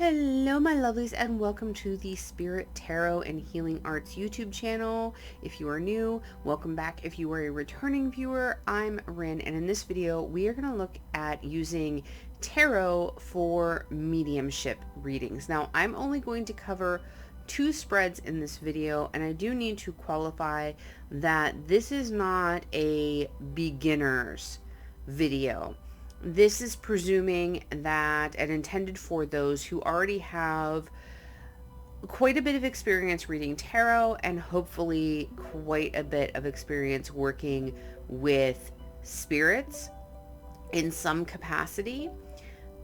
Hello my lovelies, and welcome to the Spirit Tarot and Healing Arts YouTube channel. If you are new, welcome back. If you are a returning viewer, I'm Rin, and in this video we are going to look at using tarot for mediumship readings. Now I'm only going to cover 2 spreads in this video, and I do need to qualify that this is not a beginner's video. This is presuming that and intended for those who already have quite a bit of experience reading tarot and hopefully quite a bit of experience working with spirits in some capacity.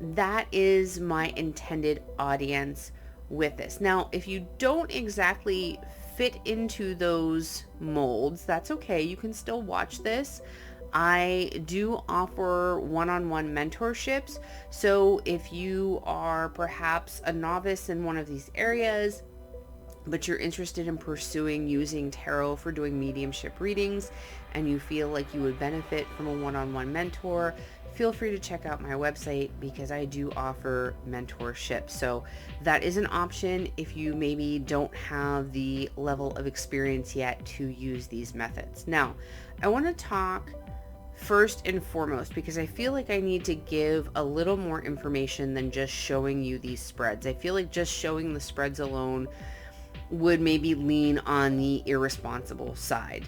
That is my intended audience with this. Now, if you don't exactly fit into those molds, that's okay. You can still watch this. I do offer one-on-one mentorships, so if you are perhaps a novice in one of these areas, but you're interested in pursuing using tarot for doing mediumship readings, and you feel like you would benefit from a one-on-one mentor, feel free to check out my website because I do offer mentorship. So that is an option if you maybe don't have the level of experience yet to use these methods. Now, I want to talk first and foremost, because I feel like I need to give a little more information than just showing you these spreads. I feel like just showing the spreads alone would maybe lean on the irresponsible side.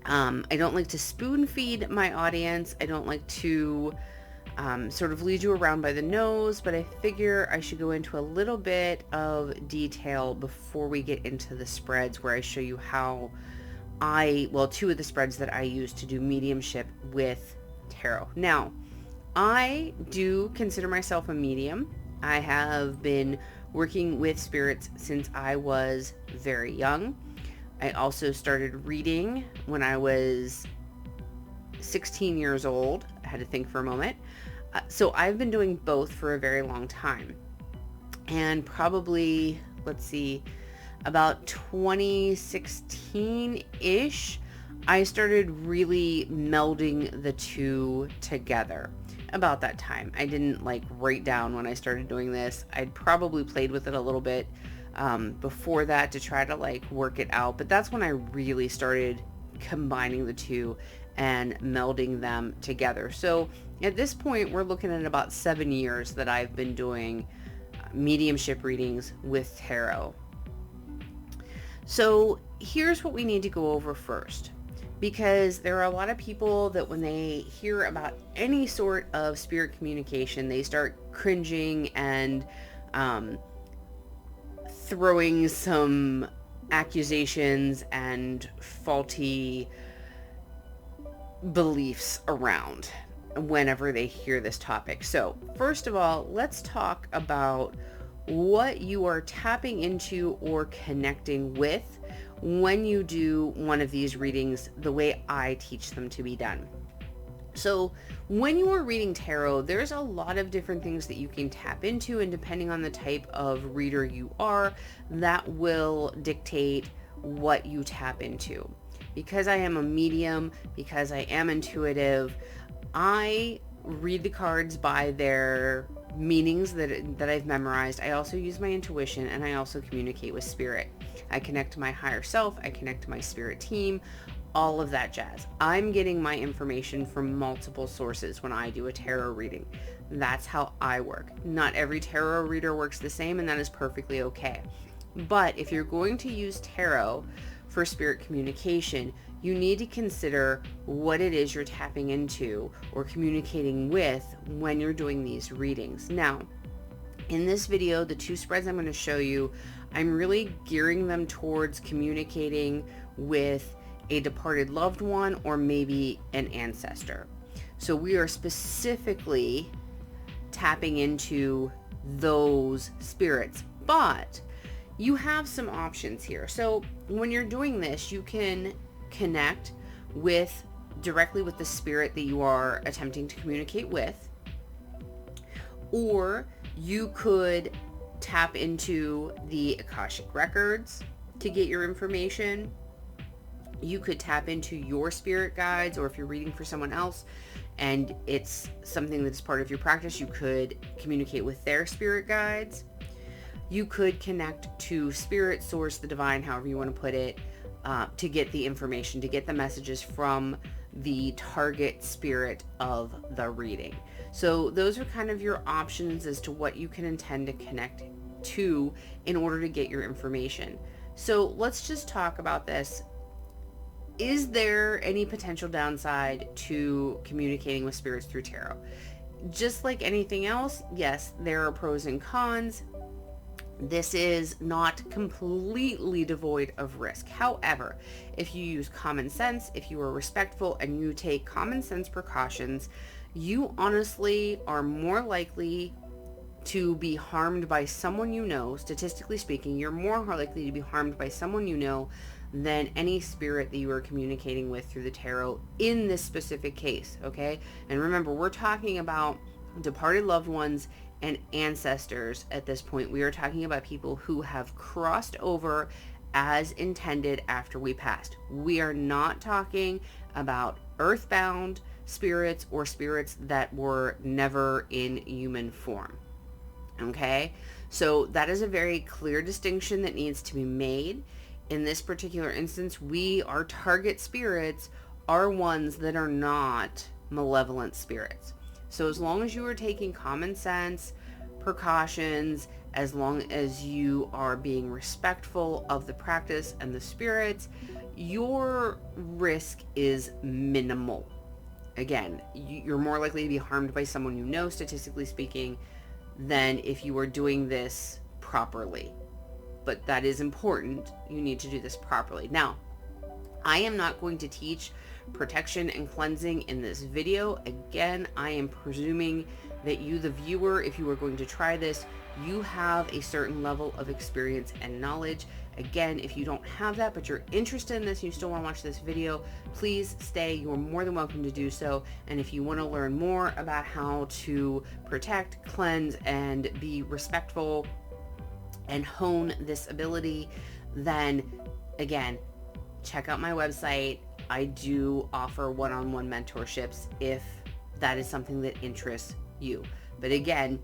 I don't like to spoon feed my audience. I don't like to sort of lead you around by the nose, but I figure I should go into a little bit of detail before we get into the spreads, where I show you how 2 of the spreads that I use to do mediumship with tarot. Now, I do consider myself a medium. I have been working with spirits since I was very young. I also started reading when I was 16 years old. I had to think for a moment. So I've been doing both for a very long time. And probably, about 2016-ish, I started really melding the two together. About that time. I didn't write down when I started doing this. I'd probably played with it a little bit before that to try to work it out, but that's when I really started combining the two and melding them together. So at this point, we're looking at about 7 years that I've been doing mediumship readings with tarot. So here's what we need to go over first, because there are a lot of people that when they hear about any sort of spirit communication, they start cringing and throwing some accusations and faulty beliefs around whenever they hear this topic. So first of all, let's talk about what you are tapping into or connecting with when you do one of these readings the way I teach them to be done. So when you are reading tarot, there's a lot of different things that you can tap into, and depending on the type of reader you are, that will dictate what you tap into. Because I am a medium, because I am intuitive, I read the cards by their meanings that I've memorized. I also use my intuition, and I also communicate with spirit. I connect to my higher self, I connect to my spirit team, all of that jazz. I'm getting my information from multiple sources when I do a tarot reading. That's how I work. Not every tarot reader works the same, and that is perfectly okay. But if you're going to use tarot for spirit communication, you need to consider what it is you're tapping into or communicating with when you're doing these readings. Now, in this video, the 2 spreads I'm going to show you, I'm really gearing them towards communicating with a departed loved one or maybe an ancestor. So we are specifically tapping into those spirits, but you have some options here. So when you're doing this, you can connect directly with the spirit that you are attempting to communicate with, or you could tap into the Akashic records to get your information. You could tap into your spirit guides, or if you're reading for someone else, and it's something that's part of your practice. You could communicate with their spirit guides. You could connect to spirit, source, the divine, however you want to put it, to get the information, to get the messages from the target spirit of the reading. So those are kind of your options as to what you can intend to connect to in order to get your information. So let's just talk about this. Is there any potential downside to communicating with spirits through tarot? Just like anything else, yes, there are pros and cons. This is not completely devoid of risk. However, if you use common sense, if you are respectful and you take common sense precautions, you honestly are more likely to be harmed by someone you know. Statistically speaking, you're more likely to be harmed by someone you know than any spirit that you are communicating with through the tarot in this specific case, okay? And remember, we're talking about departed loved ones and ancestors at this point. We are talking about people who have crossed over as intended after we passed. We are not talking about earthbound spirits or spirits that were never in human form. Okay? So that is a very clear distinction that needs to be made. In this particular instance, our target spirits are ones that are not malevolent spirits. So as long as you are taking common sense precautions, as long as you are being respectful of the practice and the spirits, your risk is minimal. Again, you're more likely to be harmed by someone you know, statistically speaking, than if you were doing this properly. But that is important. You need to do this properly. Now, I am not going to teach protection and cleansing in this video. Again, I am presuming that you, the viewer, if you are going to try this, you have a certain level of experience and knowledge. Again, if you don't have that, but you're interested in this and you still want to watch this video, please stay. You're more than welcome to do so. And if you want to learn more about how to protect, cleanse, and be respectful and hone this ability, then again, check out my website. I do offer one-on-one mentorships if that is something that interests you. But again,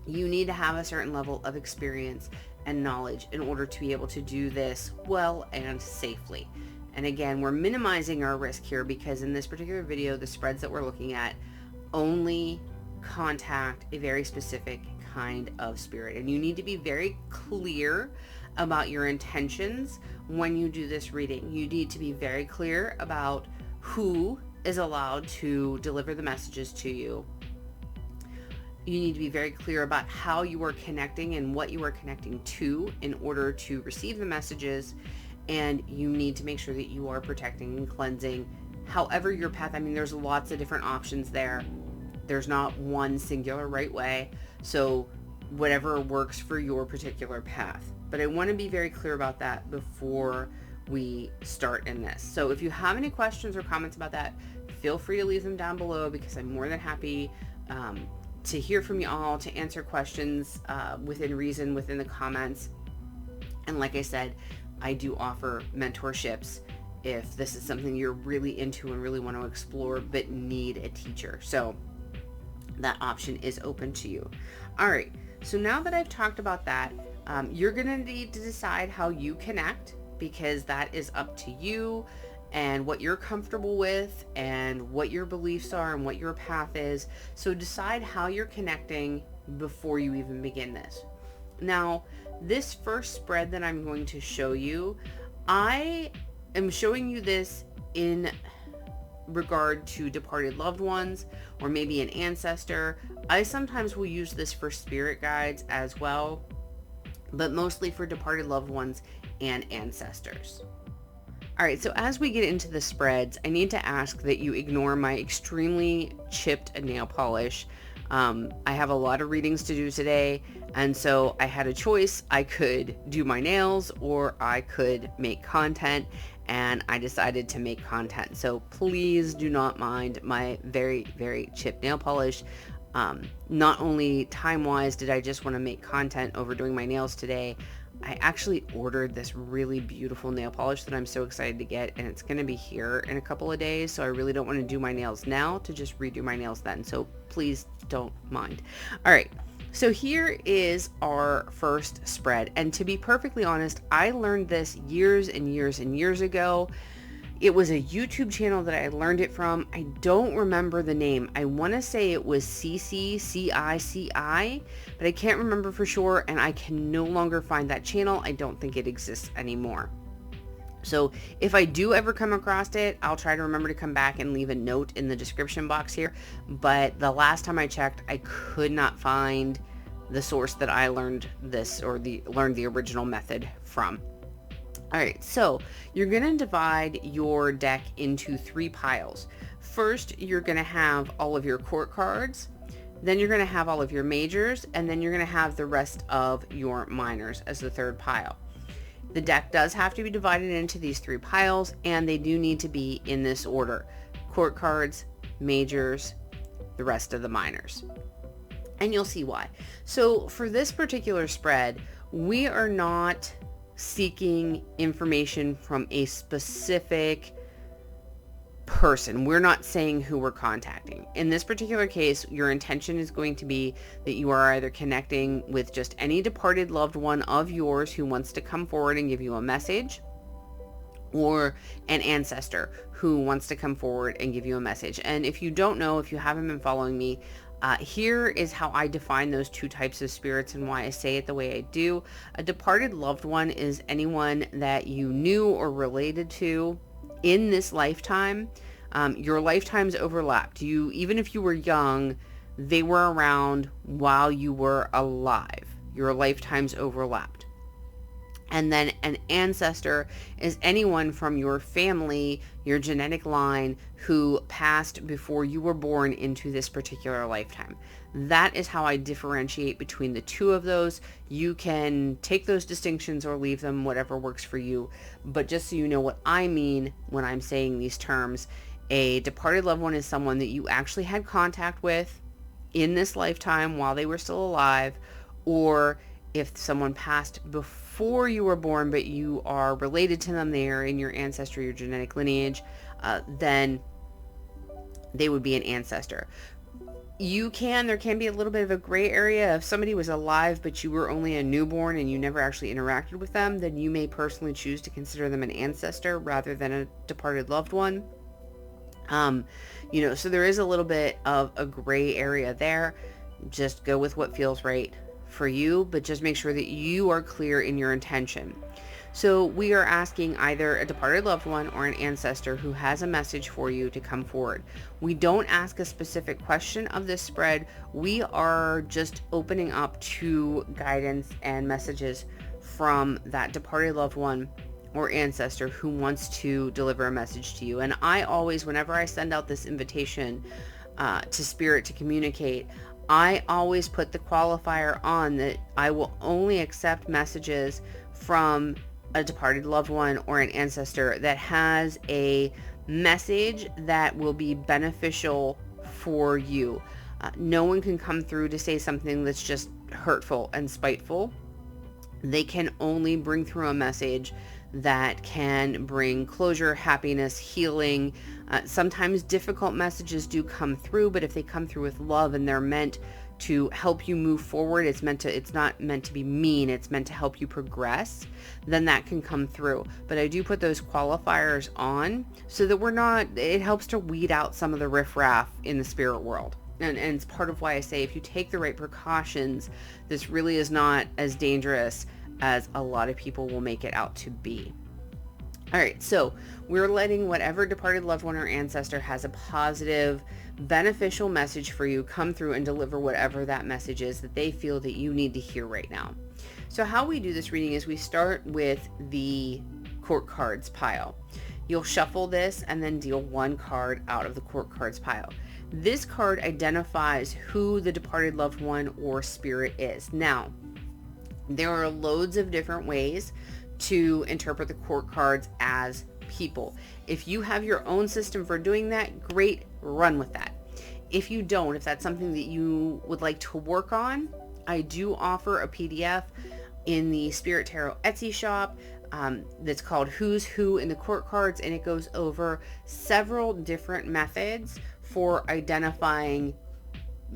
you need to have a certain level of experience and knowledge in order to be able to do this well and safely. And again, we're minimizing our risk here because in this particular video, the spreads that we're looking at only contact a very specific kind of spirit. And you need to be very clear about your intentions when you do this reading. You need to be very clear about who is allowed to deliver the messages to you. You need to be very clear about how you are connecting and what you are connecting to in order to receive the messages. And you need to make sure that you are protecting and cleansing however your path. I mean, there's lots of different options there. There's not one singular right way. So whatever works for your particular path. But I want to be very clear about that before we start in this. So if you have any questions or comments about that, feel free to leave them down below because I'm more than happy to hear from you all, to answer questions within reason, within the comments. And like I said, I do offer mentorships if this is something you're really into and really want to explore but need a teacher. So that option is open to you. All right, so now that I've talked about that, you're going to need to decide how you connect, because that is up to you and what you're comfortable with and what your beliefs are and what your path is. So decide how you're connecting before you even begin this. Now, this first spread that I'm going to show you, I am showing you this in regard to departed loved ones or maybe an ancestor. I sometimes will use this for spirit guides as well, but mostly for departed loved ones and ancestors. All right, so as we get into the spreads, I need to ask that you ignore my extremely chipped nail polish. I have a lot of readings to do today, and so I had a choice. I could do my nails or I could make content, and I decided to make content. So please do not mind my very, very chipped nail polish. Not only time-wise did I just want to make content over doing my nails today, I actually ordered this really beautiful nail polish that I'm so excited to get, and it's going to be here in a couple of days, so I really don't want to do my nails now to just redo my nails then, so please don't mind. All right, so here is our first spread, and to be perfectly honest, I learned this years and years and years ago. It was a YouTube channel that I learned it from. I don't remember the name. I want to say it was CCCICI, but I can't remember for sure, and I can no longer find that channel. I don't think it exists anymore. So if I do ever come across it, I'll try to remember to come back and leave a note in the description box here. But the last time I checked, I could not find the source that I learned this, or learned the original method from. All right, so you're going to divide your deck into 3 piles. First, you're going to have all of your court cards, then you're going to have all of your majors, and then you're going to have the rest of your minors as the 3rd pile. The deck does have to be divided into these 3 piles, and they do need to be in this order: court cards, majors, the rest of the minors. And you'll see why. So for this particular spread, we are not seeking information from a specific person. We're not saying who we're contacting. In this particular case, your intention is going to be that you are either connecting with just any departed loved one of yours who wants to come forward and give you a message, or an ancestor who wants to come forward and give you a message. And if you don't know, if you haven't been following me, here is how I define those 2 types of spirits and why I say it the way I do. A departed loved one is anyone that you knew or related to in this lifetime. Your lifetimes overlapped. Even if you were young, they were around while you were alive. Your lifetimes overlapped. And then an ancestor is anyone from your family, your genetic line, who passed before you were born into this particular lifetime. That is how I differentiate between the 2 of those. You can take those distinctions or leave them, whatever works for you. But just so you know what I mean when I'm saying these terms, a departed loved one is someone that you actually had contact with in this lifetime while they were still alive, or if someone passed before you were born, but you are related to them, they are in your ancestry, your genetic lineage, then they would be an ancestor. There can be a little bit of a gray area. If somebody was alive, but you were only a newborn and you never actually interacted with them, then you may personally choose to consider them an ancestor rather than a departed loved one. So there is a little bit of a gray area there. Just go with what feels right for you, but just make sure that you are clear in your intention. So we are asking either a departed loved one or an ancestor who has a message for you to come forward. We don't ask a specific question of this spread. We are just opening up to guidance and messages from that departed loved one or ancestor who wants to deliver a message to you. And I always, whenever I send out this invitation to Spirit to communicate, I always put the qualifier on that I will only accept messages from a departed loved one or an ancestor that has a message that will be beneficial for you. No one can come through to say something that's just hurtful and spiteful. They can only bring through a message that can bring closure, happiness, healing. Sometimes difficult messages do come through, but if they come through with love and they're meant to help you move forward, it's not meant to be mean, it's meant to help you progress, then that can come through. But I do put those qualifiers on so that it helps to weed out some of the riffraff in the spirit world. And it's part of why I say if you take the right precautions, this really is not as dangerous as a lot of people will make it out to be. All right, so we're letting whatever departed loved one or ancestor has a positive, beneficial message for you come through and deliver whatever that message is that they feel that you need to hear right now. So how we do this reading is we start with the court cards pile. You'll shuffle this and then deal 1 card out of the court cards pile. This card identifies who the departed loved one or spirit is. Now, there are loads of different ways to interpret the court cards as people. If you have your own system for doing that, great, run with that. If you don't, if that's something that you would like to work on, I do offer a PDF in the Spirit Tarot Etsy shop that's called Who's Who in the Court Cards, and it goes over several different methods for identifying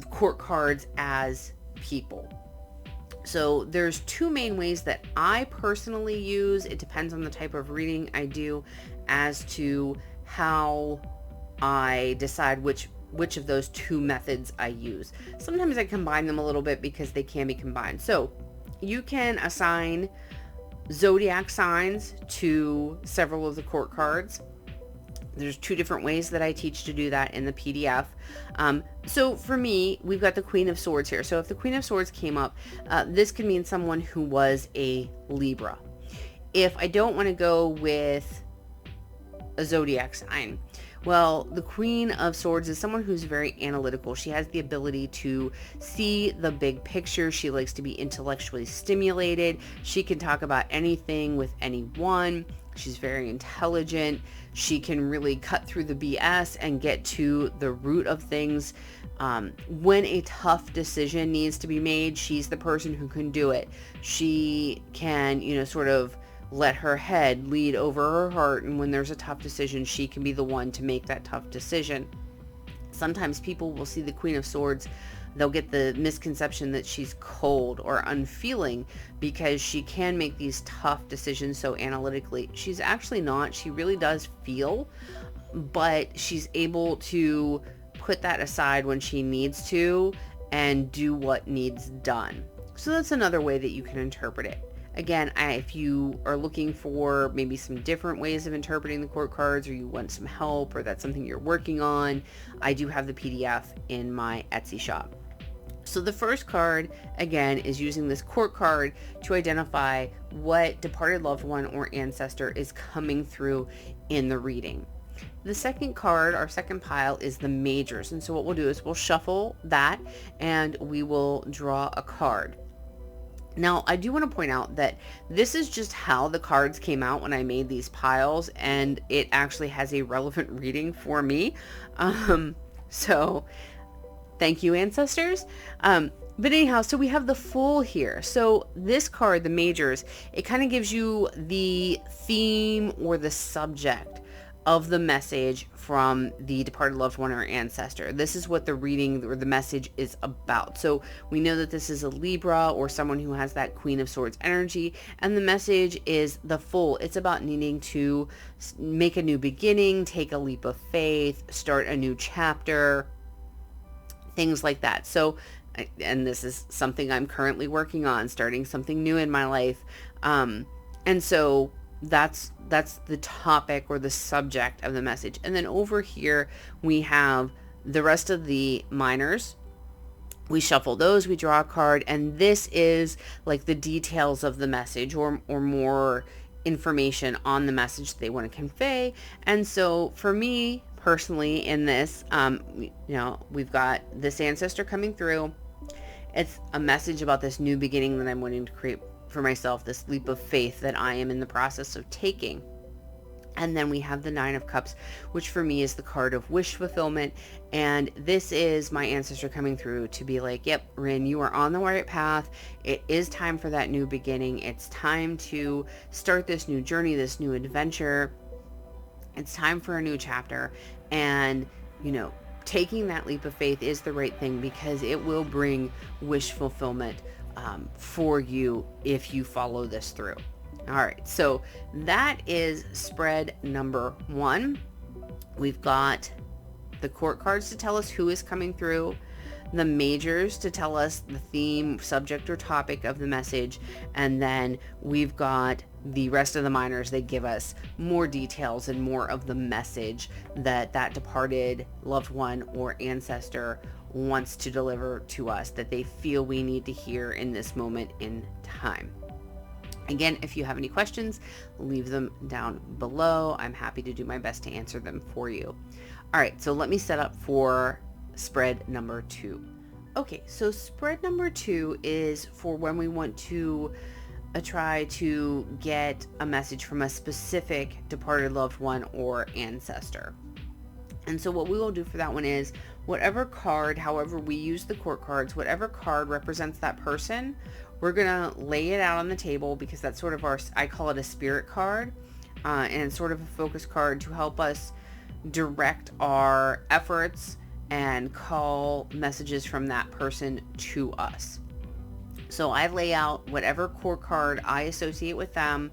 court cards as people. So there's two main ways that I personally use. It depends on the type of reading I do as to how I decide which of those two methods I use. Sometimes I combine them a little bit because they can be combined. So you can assign zodiac signs to several of the court cards. There's two different ways that I teach to do that in the PDF. So for me, we've got the Queen of Swords here. So if the Queen of Swords came up, this could mean someone who was a Libra. If I don't want to go with a zodiac sign, well, the Queen of Swords is someone who's very analytical. She has the ability to see the big picture. She likes to be intellectually stimulated. She can talk about anything with anyone. She's very intelligent. She can really cut through the BS and get to the root of things. When a tough decision needs to be made, she's the person who can do it. She can, sort of let her head lead over her heart, and when there's a tough decision, she can be the one to make that tough decision. Sometimes people will see the Queen of Swords, they'll get the misconception that she's cold or unfeeling because she can make these tough decisions so analytically. She's actually not. She really does feel, but she's able to put that aside when she needs to and do what needs done. So that's another way that you can interpret it. Again, if you are looking for maybe some different ways of interpreting the court cards, or you want some help, or that's something you're working on, I do have the PDF in my Etsy shop. So the first card, again, is using this court card to identify what departed loved one or ancestor is coming through in the reading. The second card, our second pile, is the majors. And so what we'll do is we'll shuffle that and we will draw a card. Now, I do want to point out that this is just how the cards came out when I made these piles, and it actually has a relevant reading for me. So thank you, ancestors. But anyhow, so we have the Fool here. So this card, the majors, it kind of gives you the theme or the subject of the message from the departed loved one or ancestor. This is what the reading or the message is about. So we know that this is a Libra or someone who has that Queen of Swords energy, and the message is the Fool. It's about needing to make a new beginning, take a leap of faith, start a new chapter, things like that. So, and this is something I'm currently working on, starting something new in my life. And so that's the topic or the subject of the message. And then over here we have the rest of the minors. We shuffle those, we draw a card, and this is like the details of the message or more information on the message they want to convey. And so for me personally in this, we've got this ancestor coming through. It's a message about this new beginning that I'm wanting to create for myself, this leap of faith that I am in the process of taking. And then we have the Nine of Cups, which for me is the card of wish fulfillment. And this is my ancestor coming through to be like, yep, Rin, you are on the right path. It is time for that new beginning. It's time to start this new journey, this new adventure. It's time for a new chapter. And, taking that leap of faith is the right thing because it will bring wish fulfillment for you if you follow this through. All right, so that is spread number 1. We've got the court cards to tell us who is coming through, the majors to tell us the theme, subject, or topic of the message, and then we've got the rest of the minors. They give us more details and more of the message that departed loved one or ancestor wants to deliver to us, that they feel we need to hear in this moment in time. Again, if you have any questions, leave them down below. I'm happy to do my best to answer them for you. All right, so let me set up for spread number 2. Okay, so spread number 2 is for when we want to try to get a message from a specific departed loved one or ancestor. And so what we will do for that one is whatever card, however we use the court cards, whatever card represents that person, we're gonna lay it out on the table because that's sort of I call it a spirit card, and sort of a focus card to help us direct our efforts and call messages from that person to us. So I lay out whatever core card I associate with them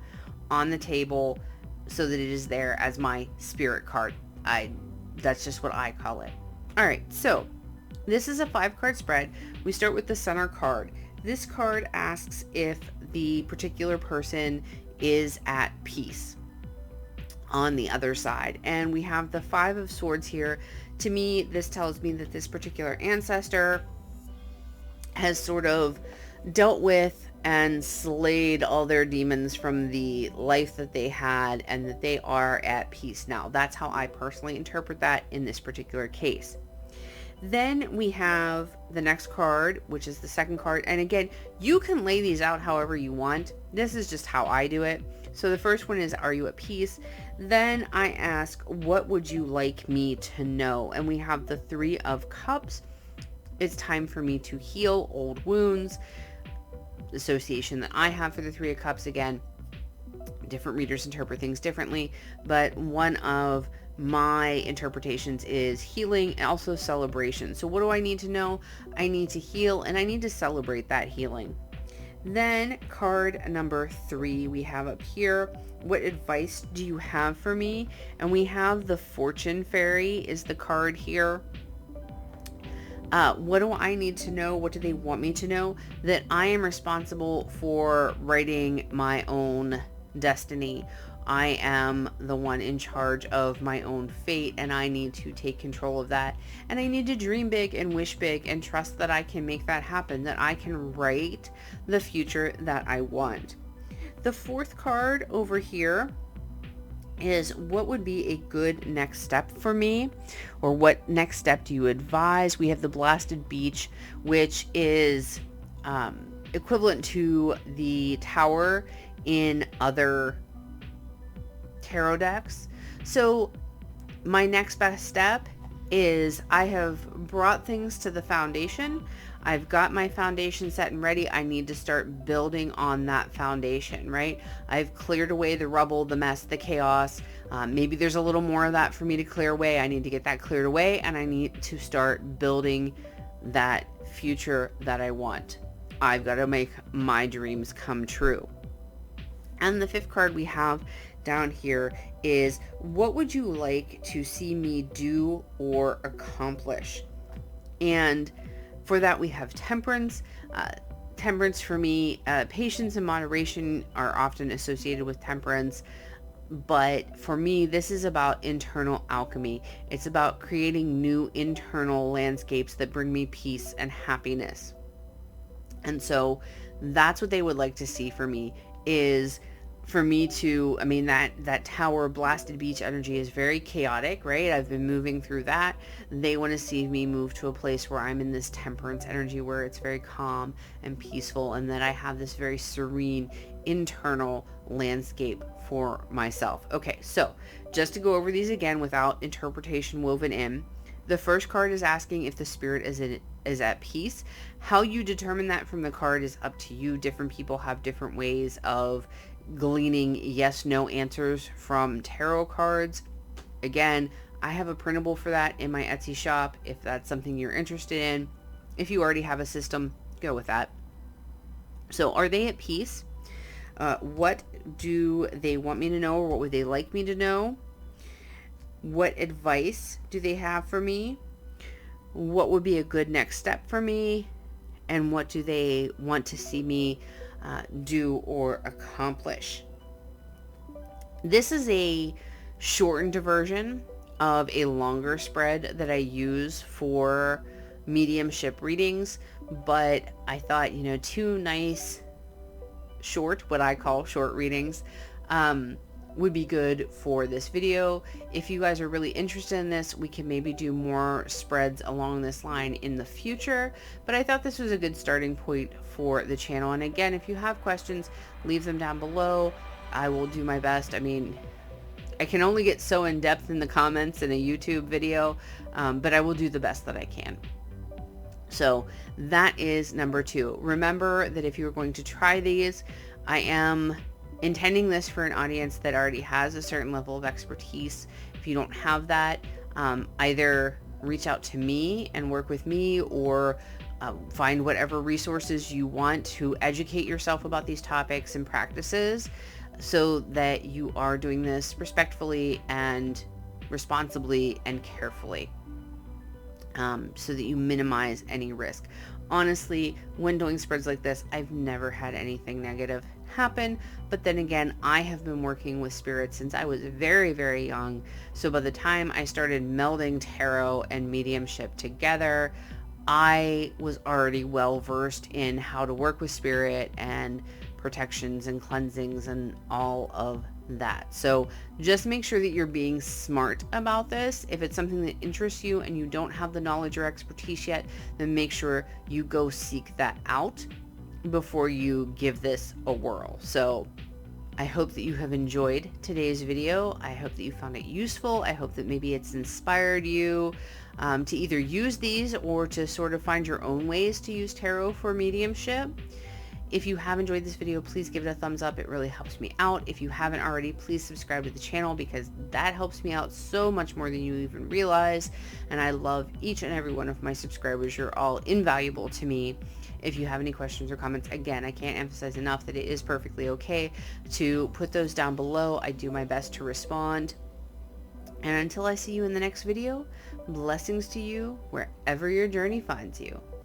on the table so that it is there as my spirit card. That's just what I call it. All right, so this is a 5-card spread. We start with the center card. This card asks if the particular person is at peace on the other side. And we have the 5 of Swords here. To me, this tells me that this particular ancestor has sort of dealt with and slayed all their demons from the life that they had, and that they are at peace now. That's how I personally interpret that in this particular case. Then we have the next card, which is the second card. And again, you can lay these out however you want. This is just how I do it. So the first one is, are you at peace? Then I ask, what would you like me to know? And we have the 3 of Cups. It's time for me to heal old wounds. The association that I have for the 3 of Cups, again, different readers interpret things differently, but one of my interpretations is healing and also celebration. So what do I need to know? I need to heal and I need to celebrate that healing. Then card number 3 we have up here. What advice do you have for me? And we have the Fortune Fairy is the card here. What do I need to know? What do they want me to know? That I am responsible for writing my own destiny. I am the one in charge of my own fate, and I need to take control of that. And I need to dream big and wish big and trust that I can make that happen, that I can write the future that I want. The 4th card over here is, what would be a good next step for me, or what next step do you advise? We have the Blasted Beach, which is equivalent to the Tower in other tarot decks. So my next best step is, I have brought things to the foundation. I've got my foundation set and ready. I need to start building on that foundation, right? I've cleared away the rubble, the mess, the chaos. Maybe there's a little more of that for me to clear away. I need to get that cleared away, and I need to start building that future that I want. I've got to make my dreams come true. And the 5th card we have down here is, what would you like to see me do or accomplish? And for that we have Temperance. Temperance for me, patience and moderation are often associated with temperance, but for me this is about internal alchemy. It's about creating new internal landscapes that bring me peace and happiness. And so that's what they would like to see for me, is for me to, I mean, that Tower Blasted Beach energy is very chaotic, right? I've been moving through that. They want to see me move to a place where I'm in this temperance energy, where it's very calm and peaceful, and that I have this very serene internal landscape for myself. Okay, so just to go over these again without interpretation woven in. The first card is asking if the spirit is at peace. How you determine that from the card is up to you. Different people have different ways of gleaning yes no answers from tarot cards. Again, I have a printable for that in my Etsy shop if that's something you're interested in. If you already have a system, go with that. So are they at peace? What do they want me to know, or what would they like me to know? What advice do they have for me? What would be a good next step for me? And what do they want to see me do or accomplish? This is a shortened version of a longer spread that I use for mediumship readings, but I thought, 2 nice short, what I call short readings, would be good for this video. If you guys are really interested in this, we can maybe do more spreads along this line in the future, but I thought this was a good starting point for the channel. And again, if you have questions, leave them down below. I will do my best. I mean, I can only get so in depth in the comments in a YouTube video, but I will do the best that I can. So that is number 2. Remember that if you're going to try these, I am intending this for an audience that already has a certain level of expertise. If you don't have that, either reach out to me and work with me, or find whatever resources you want to educate yourself about these topics and practices, so that you are doing this respectfully and responsibly and carefully, so that you minimize any risk. Honestly, when doing spreads like this, I've never had anything negative happen. But then again, I have been working with spirits since I was very, very young. So by the time I started melding tarot and mediumship together, I was already well versed in how to work with spirit and protections and cleansings and all of that. So just make sure that you're being smart about this. If it's something that interests you and you don't have the knowledge or expertise yet, then make sure you go seek that out before you give this a whirl. So I hope that you have enjoyed today's video. I hope that you found it useful. I hope that maybe it's inspired you to either use these or to sort of find your own ways to use tarot for mediumship. If you have enjoyed this video, please give it a thumbs up. It really helps me out. If you haven't already, please subscribe to the channel, because that helps me out so much more than you even realize. And I love each and every one of my subscribers. You're all invaluable to me. If you have any questions or comments, again, I can't emphasize enough that it is perfectly okay to put those down below. I do my best to respond. And until I see you in the next video, blessings to you wherever your journey finds you.